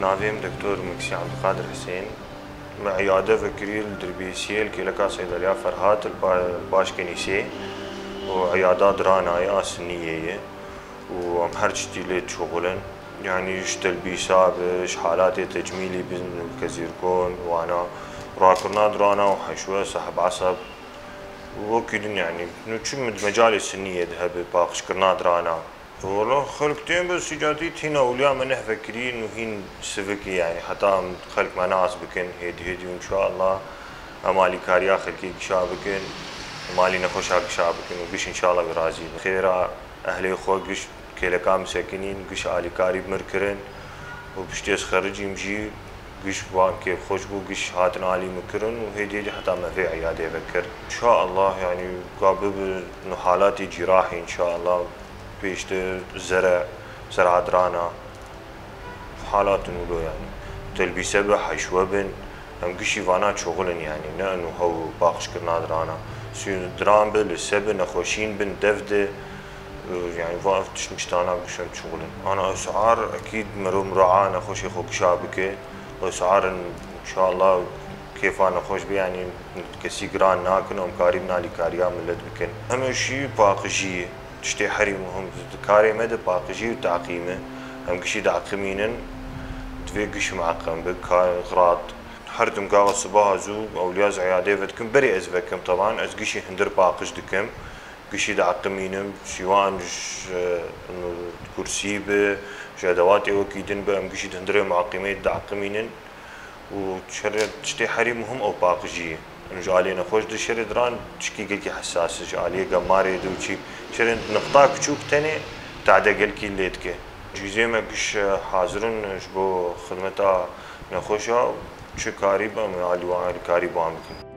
نافيم دكتور مكسي عبد القادر حسين مع عيادة فكري الدربيسية الكيلكا صيدلية فرهات الباش كنيسي وعيادات رانايا سنية وهم هرجتي ليت شغلا يعني ايش تلبيسات ايش حالات تجميلي كزيركون وانا راكرنا درانا وحشوة صاحب عصب وكيدن يعني نوتشم مجال السنية ذهب باقش كرنا درانا والله خلقتين بس اجاتيت هنا وليا ما نفكرين انه هين سفكي يعني حتى خلق ما ناس بكن هيدي وان شاء الله امالي كاريا خلقي شابكن مالي نخوش هاك شابكن وقش ان شاء الله برازي خيرا اهلي خو قش كيلكا مساكنين قش الي كاري بمركرن وبشتيس خرج يمشي قش وان كيف خوش بو قش هاتن الي مكرن وهيدي حتى ما في عياده يفكر ان شاء الله يعني قابل انه حالاتي جراحي ان شاء الله بيشت زرع درانا حالات نقولوا يعني تلبيسه بحشوة بن هم قشي فانات شغلن يعني نانو هو باقش كرنا درانا سيو دران بن السبن نخوشين بن دفده يعني وافتش مشتانا قشن شغلن انا اسعار اكيد مراعاة نخوش يخوك شابكه واسعار ان شاء الله كيف انا خوش بي يعني كسي جران ناكن ومكاريبنا لكاريا ملت بكن هم شي باقجيه تشتي حريمهم كاري مدى باقجي وتعقيمه هم قشي تعقيمينن تفي قش معقم بكراط حردم قاوة صباها زو أولياز عيادة فتكم بري أزفكم طبعا أز قشي هندر باقج دكم قشي تعقيمينم سيوان كرسي به أدوات وكيدن بهم قشي هندر معقمات تعقيمينن وتشتي حريمهم أو باقجية جالينا خوش دي شري دران تشكي قلكي حساس جاليه قماري دوشي شري نقطاك تشوك تاني تعدى قلكي ليتك جيزي ما قش حاضرن بو خدمتا نخوشا شكاري بام علي وعلي كاري بامكن